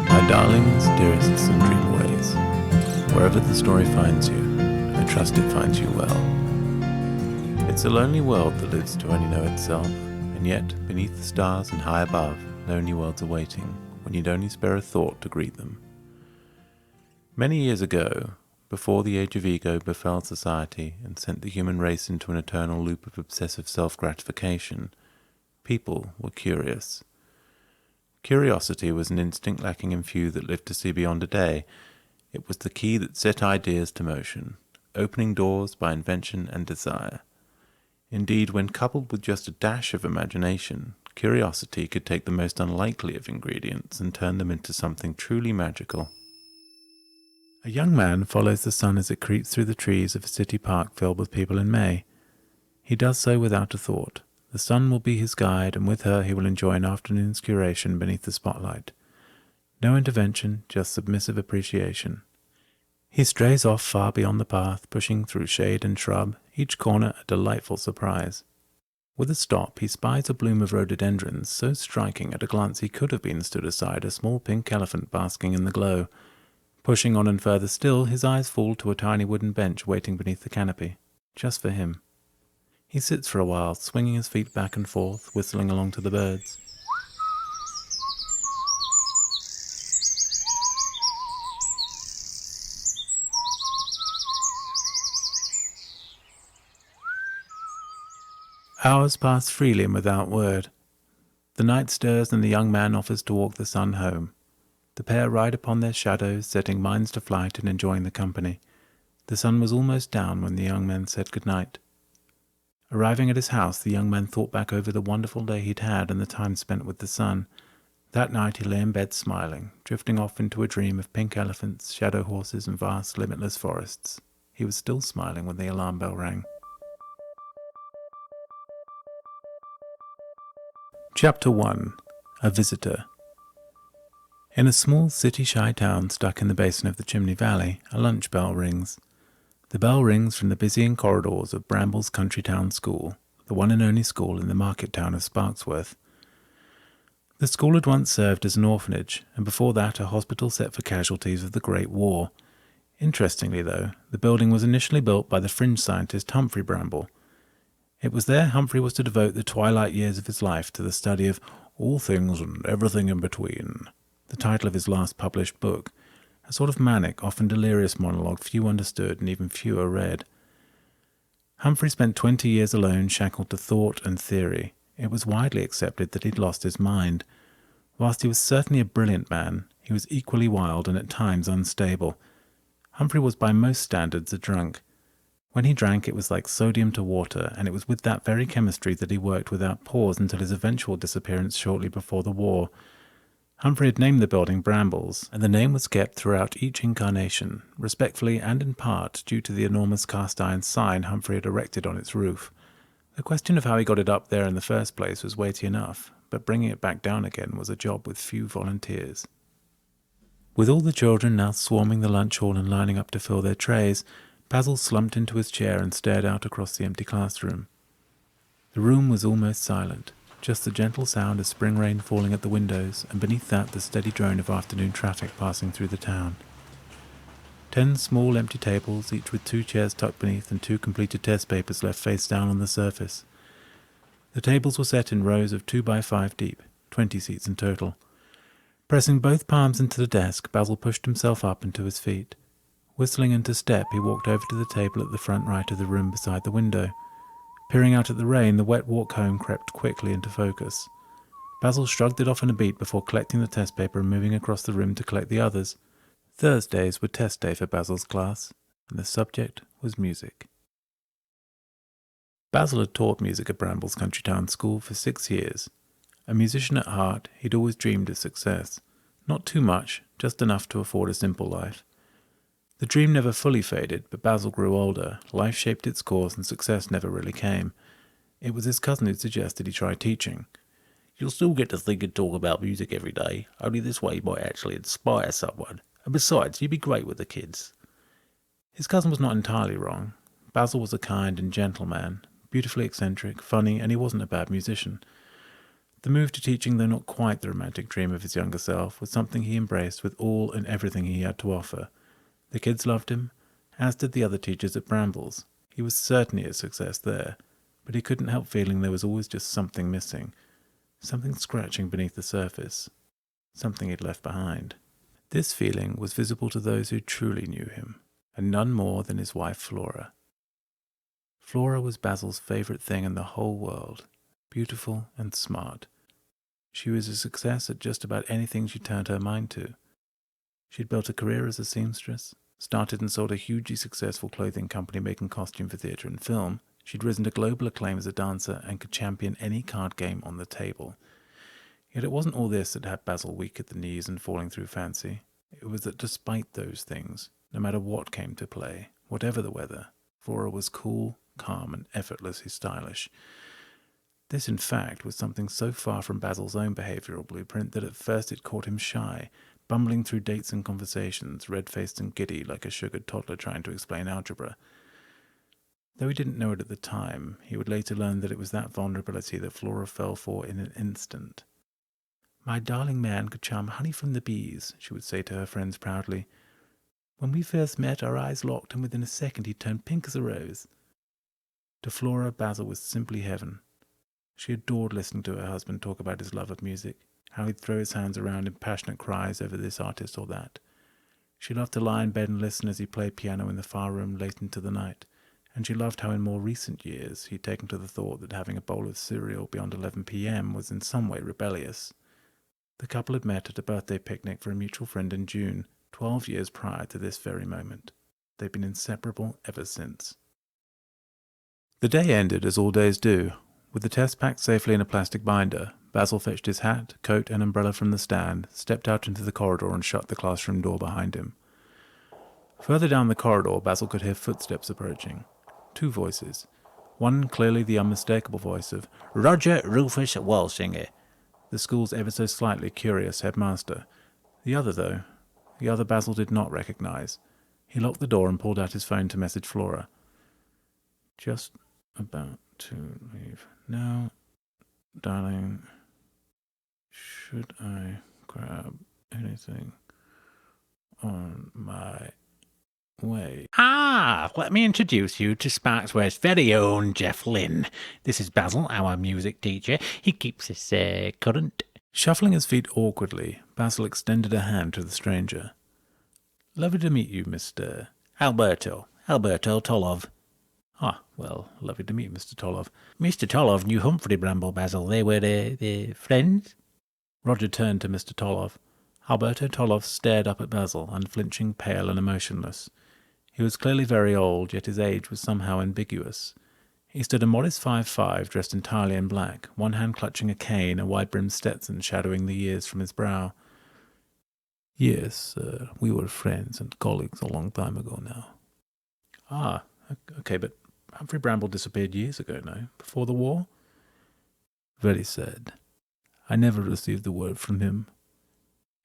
My darlings, dearests, and dreamways, wherever the story finds you, I trust it finds you well. It's a lonely world that lives to only know itself, and yet, beneath the stars and high above, lonely worlds are waiting, when you'd only spare a thought to greet them. Many years ago, before the age of ego befell society and sent the human race into an eternal loop of obsessive self-gratification, people were curious. Curiosity was an instinct lacking in few that lived to see beyond a day. It was the key that set ideas to motion, opening doors by invention and desire. Indeed, when coupled with just a dash of imagination, curiosity could take the most unlikely of ingredients and turn them into something truly magical. A young man follows the sun as it creeps through the trees of a city park filled with people in May. He does so without a thought. The sun will be his guide, and with her he will enjoy an afternoon's curation beneath the spotlight. No intervention, just submissive appreciation. He strays off far beyond the path, pushing through shade and shrub, each corner a delightful surprise. With a stop, he spies a bloom of rhododendrons, so striking at a glance he could have been stood aside a small pink elephant basking in the glow. Pushing on and further still, his eyes fall to a tiny wooden bench waiting beneath the canopy, just for him. He sits for a while, swinging his feet back and forth, whistling along to the birds. Hours pass freely and without word. The night stirs and the young man offers to walk the sun home. The pair ride upon their shadows, setting minds to flight and enjoying the company. The sun was almost down when the young man said good night. Arriving at his house, the young man thought back over the wonderful day he'd had and the time spent with the sun. That night he lay in bed smiling, drifting off into a dream of pink elephants, shadow horses, and vast, limitless forests. He was still smiling when the alarm bell rang. Chapter 1. A Visitor. In a small city-shy town stuck in the basin of the Chimney Valley, a lunch bell rings. The bell rings from the busying corridors of Bramble's Country Town School, the one and only school in the market town of Sparksworth. The school had once served as an orphanage, and before that a hospital set for casualties of the Great War. Interestingly, though, the building was initially built by the fringe scientist Humphrey Bramble. It was there Humphrey was to devote the twilight years of his life to the study of all things and everything in between, the title of his last published book, a sort of manic, often delirious monologue few understood and even fewer read. Humphrey spent 20 years alone, shackled to thought and theory. It was widely accepted that he'd lost his mind. Whilst he was certainly a brilliant man, he was equally wild and at times unstable. Humphrey was by most standards a drunk. When he drank, it was like sodium to water, and it was with that very chemistry that he worked without pause until his eventual disappearance shortly before the war. Humphrey had named the building Brambles, and the name was kept throughout each incarnation, respectfully and in part due to the enormous cast-iron sign Humphrey had erected on its roof. The question of how he got it up there in the first place was weighty enough, but bringing it back down again was a job with few volunteers. With all the children now swarming the lunch hall and lining up to fill their trays, Basil slumped into his chair and stared out across the empty classroom. The room was almost silent. Just the gentle sound of spring rain falling at the windows, and beneath that the steady drone of afternoon traffic passing through the town. 10 small empty tables, each with 2 chairs tucked beneath and 2 completed test papers left face down on the surface. The tables were set in rows of 2 by 5 deep, 20 seats in total. Pressing both palms into the desk, Basil pushed himself up and to his feet. Whistling into step, he walked over to the table at the front right of the room beside the window. Peering out at the rain, the wet walk home crept quickly into focus. Basil shrugged it off in a beat before collecting the test paper and moving across the room to collect the others. Thursdays were test day for Basil's class, and the subject was music. Basil had taught music at Bramble's country town school for 6 years. A musician at heart, he'd always dreamed of success. Not too much, just enough to afford a simple life. The dream never fully faded, but Basil grew older, life shaped its course, and success never really came. It was his cousin who suggested he try teaching. You'll still get to think and talk about music every day, only this way you might actually inspire someone. And besides, you'd be great with the kids. His cousin was not entirely wrong. Basil was a kind and gentle man, beautifully eccentric, funny, and he wasn't a bad musician. The move to teaching, though not quite the romantic dream of his younger self, was something he embraced with all and everything he had to offer. The kids loved him, as did the other teachers at Brambles. He was certainly a success there, but he couldn't help feeling there was always just something missing, something scratching beneath the surface, something he'd left behind. This feeling was visible to those who truly knew him, and none more than his wife Flora. Flora was Basil's favourite thing in the whole world, beautiful and smart. She was a success at just about anything she turned her mind to. She'd built a career as a seamstress, started and sold a hugely successful clothing company making costume for theatre and film. She'd risen to global acclaim as a dancer and could champion any card game on the table. Yet it wasn't all this that had Basil weak at the knees and falling through fancy. It was that despite those things, no matter what came to play, whatever the weather, Flora was cool, calm, and effortlessly stylish. This, in fact, was something so far from Basil's own behavioural blueprint that at first it caught him shy, bumbling through dates and conversations, red-faced and giddy like a sugared toddler trying to explain algebra. Though he didn't know it at the time, he would later learn that it was that vulnerability that Flora fell for in an instant. "My darling man could charm honey from the bees," she would say to her friends proudly. "When we first met, our eyes locked, and within a second he turned pink as a rose." To Flora, Basil was simply heaven. She adored listening to her husband talk about his love of music, how he'd throw his hands around in passionate cries over this artist or that. She loved to lie in bed and listen as he played piano in the far room late into the night, and she loved how in more recent years he'd taken to the thought that having a bowl of cereal beyond 11 p.m. was in some way rebellious. The couple had met at a birthday picnic for a mutual friend in June, 12 years prior to this very moment. They'd been inseparable ever since. The day ended as all days do. With the test packed safely in a plastic binder, Basil fetched his hat, coat, and umbrella from the stand, stepped out into the corridor and shut the classroom door behind him. Further down the corridor, Basil could hear footsteps approaching. 2 voices. One clearly the unmistakable voice of Roger Rufus Walsinger, the school's ever so slightly curious headmaster. The other Basil did not recognize. He locked the door and pulled out his phone to message Flora. "Just about to leave now, darling. Should I grab anything on my way?" Let me introduce you to Sparksware's very own Jeff Lynn. This is Basil, our music teacher. He keeps us current. Shuffling his feet awkwardly, Basil extended a hand to the stranger. "Lovely to meet you, Mr. Alberto Tolov. Well, lovely to meet you, Mr. Tolov." Mr. Tolov knew Humphrey Bramble, Basil. They were friends. Roger turned to Mr. Tolov. Alberto Tolov stared up at Basil, unflinching, pale, and emotionless. He was clearly very old, yet his age was somehow ambiguous. He stood a modest 5'5", dressed entirely in black, one hand clutching a cane, a wide-brimmed Stetson shadowing the years from his brow. "Yes, we were friends and colleagues a long time ago now." Okay, but Humphrey Bramble disappeared years ago, no? Before the war?" "Very sad. I never received a word from him.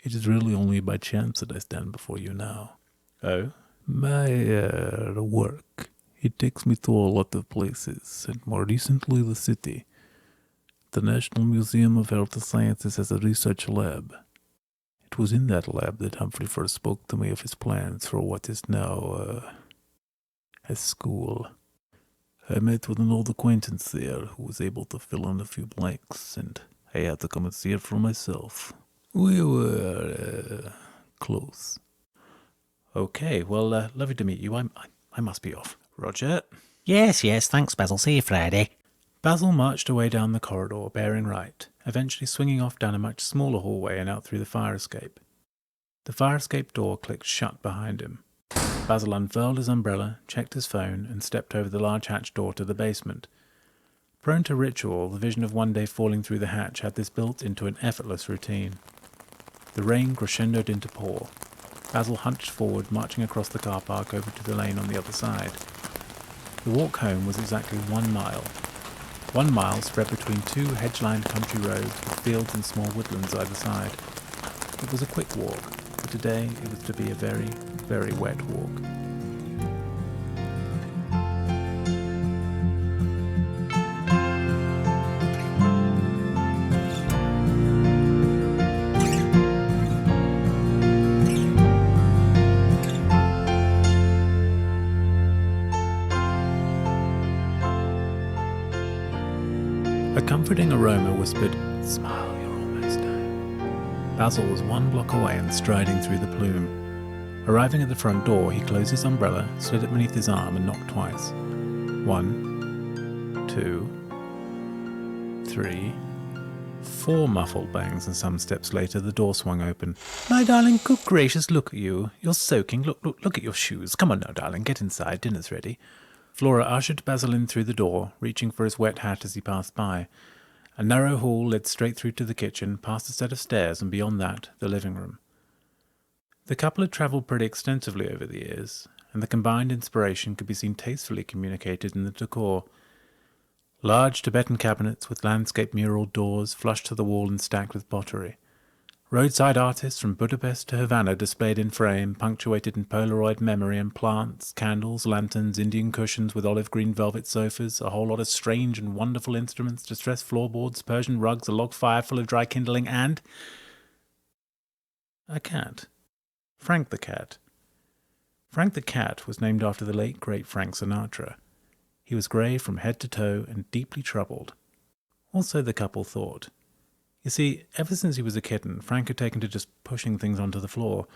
It is really only by chance that I stand before you now." "Oh?" "My work. It takes me to a lot of places, and more recently the city. The National Museum of Health Sciences has a research lab. It was in that lab that Humphrey first spoke to me of his plans for what is now, a school. I met with an old acquaintance there who was able to fill in a few blanks, and I had to come and see it for myself. We were close. Okay, well, lovely to meet you. I must be off. Roger. Yes, thanks, Basil. See you Friday. Basil marched away down the corridor, bearing right, eventually swinging off down a much smaller hallway and out through the fire escape. The fire escape door clicked shut behind him. Basil unfurled his umbrella, checked his phone, and stepped over the large hatch door to the basement. Prone to ritual, the vision of one day falling through the hatch had this built into an effortless routine. The rain crescendoed into pour. Basil hunched forward, marching across the car park over to the lane on the other side. The walk home was exactly 1 mile. 1 mile spread between two hedge-lined country roads with fields and small woodlands either side. It was a quick walk, but today it was to be a very, very wet walk. A comforting aroma whispered, "Smile, you're almost home." Basil was 1 block away and striding through the plume. Arriving at the front door, he closed his umbrella, slid it beneath his arm, and knocked twice. 1, 2, 3, 4 muffled bangs, and some steps later the door swung open. "My darling, good gracious, look at you. You're soaking. Look at your shoes. Come on now, darling, get inside. Dinner's ready." Flora ushered Basil in through the door, reaching for his wet hat as he passed by. A narrow hall led straight through to the kitchen, past a set of stairs, and beyond that, the living room. The couple had travelled pretty extensively over the years, and the combined inspiration could be seen tastefully communicated in the decor. Large Tibetan cabinets with landscape mural doors flush to the wall and stacked with pottery. Roadside artists from Budapest to Havana displayed in frame, punctuated in Polaroid memory and plants, candles, lanterns, Indian cushions with olive green velvet sofas, a whole lot of strange and wonderful instruments, distressed floorboards, Persian rugs, a log fire full of dry kindling, and a cat. Frank the cat. Frank the cat was named after the late great Frank Sinatra. He was grey from head to toe and deeply troubled. Also, the couple thought. You see, ever since he was a kitten, Frank had taken to just pushing things onto the floor.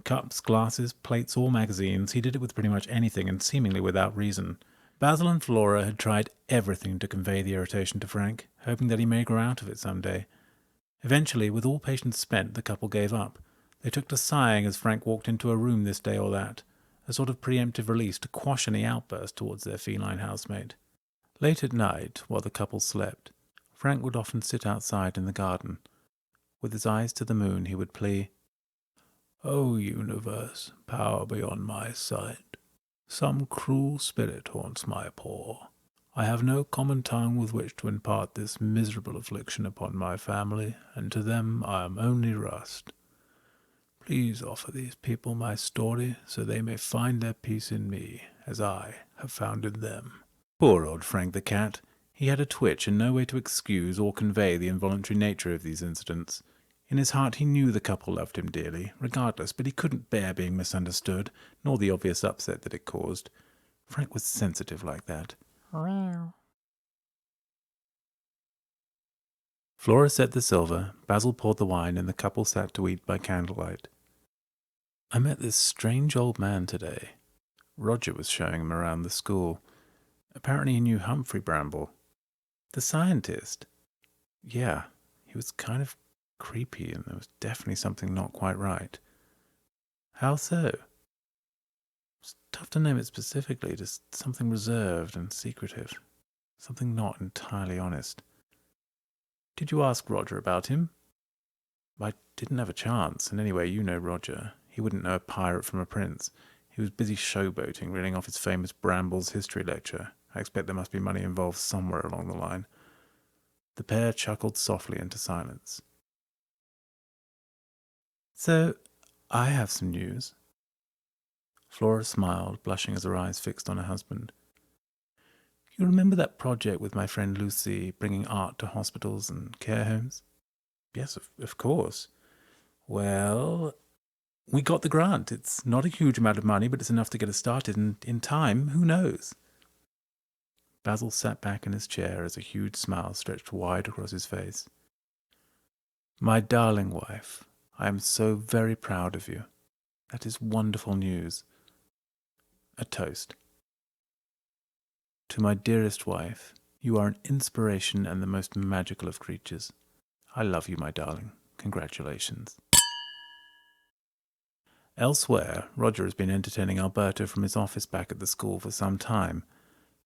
Cups, glasses, plates, or magazines, he did it with pretty much anything and seemingly without reason. Basil and Flora had tried everything to convey the irritation to Frank, hoping that he may grow out of it some day. Eventually, with all patience spent, the couple gave up. They took to sighing as Frank walked into a room this day or that, a sort of preemptive release to quash any outburst towards their feline housemate. Late at night, while the couple slept, Frank would often sit outside in the garden. With his eyes to the moon, he would plea, "O universe, power beyond my sight, some cruel spirit haunts my paw. I have no common tongue with which to impart this miserable affliction upon my family, and to them I am only rust. Please offer these people my story, so they may find their peace in me, as I have found in them." Poor old Frank the cat. He had a twitch and no way to excuse or convey the involuntary nature of these incidents. In his heart he knew the couple loved him dearly, regardless, but he couldn't bear being misunderstood, nor the obvious upset that it caused. Frank was sensitive like that. Flora set the silver, Basil poured the wine, and the couple sat to eat by candlelight. "I met this strange old man today." Roger was showing him around the school. Apparently he knew Humphrey Bramble. The scientist. Yeah, he was kind of creepy, and there was definitely something not quite right. How so? It's tough to name it specifically, just something reserved and secretive. Something not entirely honest. Did you ask Roger about him? I didn't have a chance, and anyway, you know Roger. He wouldn't know a pirate from a prince. He was busy showboating, reeling off his famous Brambles history lecture. I expect there must be money involved somewhere along the line. The pair chuckled softly into silence. "So, I have some news." Flora smiled, blushing as her eyes fixed on her husband. "You remember that project with my friend Lucy, bringing art to hospitals and care homes?" "Yes, of course." "Well, we got the grant. It's not a huge amount of money, but it's enough to get us started, and in time, who knows?" Basil sat back in his chair as a huge smile stretched wide across his face. My darling wife, I am so very proud of you. That is wonderful news. A toast. To my dearest wife, you are an inspiration and the most magical of creatures. I love you, my darling. Congratulations. Elsewhere, Roger has been entertaining Alberto from his office back at the school for some time.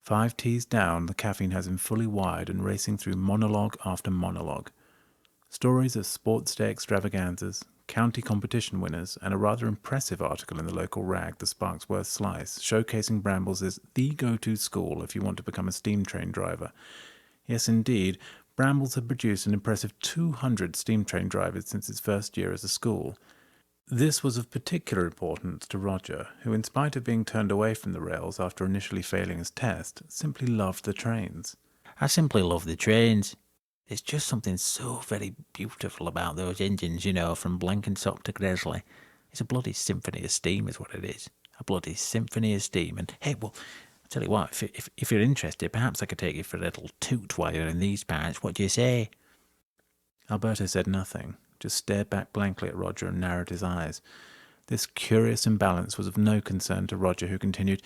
5 teas down, the caffeine has him fully wired and racing through monologue after monologue. Stories of sports day extravaganzas, county competition winners, and a rather impressive article in the local rag, the Sparksworth Slice, showcasing Brambles as the go-to school if you want to become a steam train driver. Yes, indeed, Brambles had produced an impressive 200 steam train drivers since its first year as a school. This was of particular importance to Roger, who, in spite of being turned away from the rails after initially failing his test, simply loved the trains. I simply love the trains. There's just something so very beautiful about those engines, from Blenkinsop to Gresley. It's a bloody symphony of steam is what it is. A bloody symphony of steam. And hey, well, I'll tell you what, if you're interested, perhaps I could take you for a little toot while you're in these parts. What do you say? Alberto said nothing, just stared back blankly at Roger and narrowed his eyes. This curious imbalance was of no concern to Roger, who continued,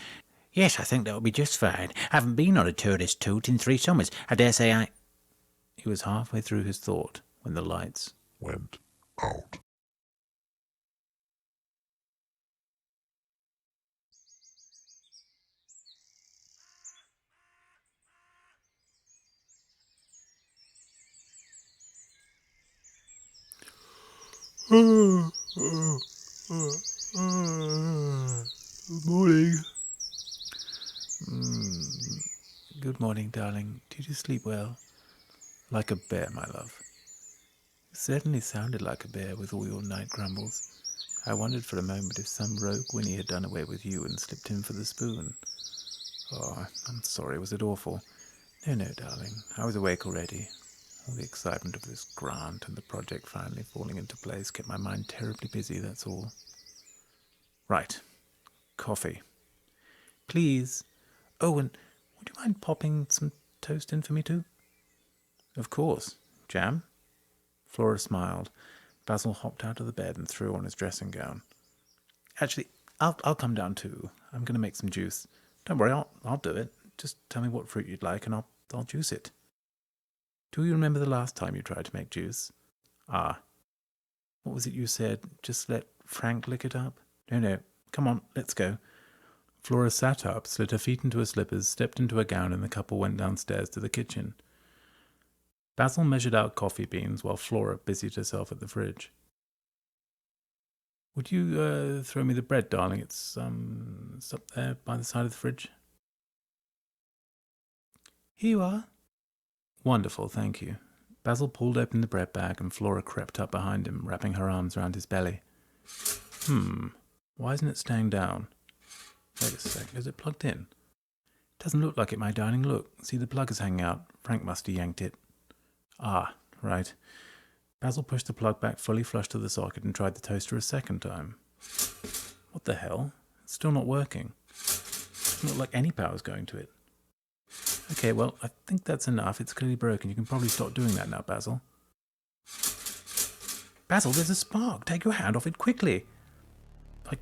Yes, I think that would be just fine. I haven't been on a tourist toot in 3 summers. I dare say I... He was halfway through his thought when the lights went out. Good morning. Good morning, darling. Did you sleep well? Like a bear, my love. You certainly sounded like a bear with all your night grumbles. I wondered for a moment if some rogue Winnie had done away with you and slipped in for the spoon. Oh, I'm sorry, was it awful? No, darling. I was awake already. All the excitement of this grant and the project finally falling into place kept my mind terribly busy, that's all. Right. Coffee. Please. Oh, and would you mind popping some toast in for me too? Of course. Jam? Flora smiled. Basil hopped out of the bed and threw on his dressing gown. Actually, I'll come down too. I'm going to make some juice. Don't worry, I'll do it. Just tell me what fruit you'd like and I'll juice it. Do you remember the last time you tried to make juice? Ah. What was it you said? Just let Frank lick it up? No. Come on, let's go. Flora sat up, slid her feet into her slippers, stepped into her gown, and the couple went downstairs to the kitchen. Basil measured out coffee beans while Flora busied herself at the fridge. Would you throw me the bread, darling? It's up there by the side of the fridge. Here you are. Wonderful, thank you. Basil pulled open the bread bag and Flora crept up behind him, wrapping her arms round his belly. Why isn't it staying down? Wait a sec, is it plugged in? Doesn't look like it, my darling. Look, see, the plug is hanging out. Frank must have yanked it. Ah, right. Basil pushed the plug back fully flush to the socket and tried the toaster a second time. What the hell? It's still not working. Doesn't look like any power's going to it. Okay, well, I think that's enough. It's clearly broken. You can probably stop doing that now, Basil. Basil, there's a spark. Take your hand off it quickly.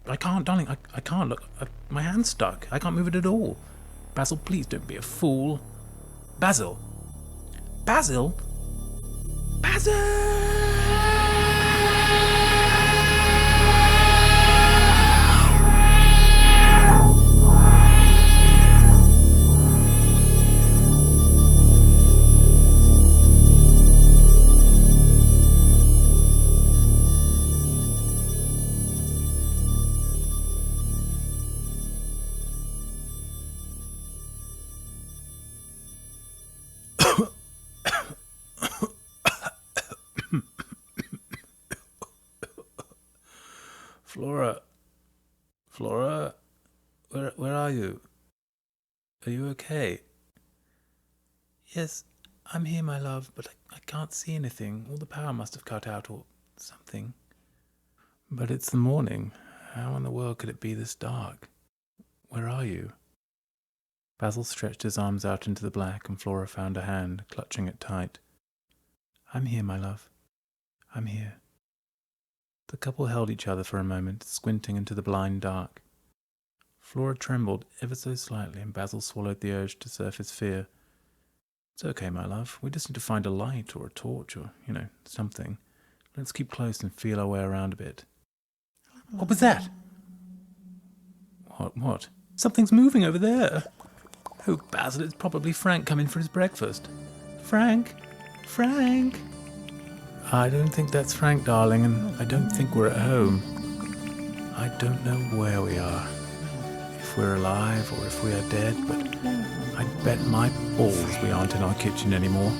I can't, darling. I can't. Look, my hand's stuck. I can't move it at all. Basil, please don't be a fool. Basil! Basil! Basil! Flora, where are you? Are you okay? Yes, I'm here, my love, but I can't see anything. All the power must have cut out or something. But it's the morning. How in the world could it be this dark? Where are you? Basil stretched his arms out into the black, and Flora found a hand, clutching it tight. I'm here, my love. I'm here. The couple held each other for a moment, squinting into the blind dark. Flora trembled ever so slightly, and Basil swallowed the urge to surface fear. It's okay, my love. We just need to find a light or a torch or, something. Let's keep close and feel our way around a bit. What was that? What? Something's moving over there. Oh, Basil, it's probably Frank coming for his breakfast. Frank? Frank? I don't think that's Frank, darling, and I don't think we're at home. I don't know where we are. If we're alive or if we are dead, but I'd bet my balls we aren't in our kitchen anymore.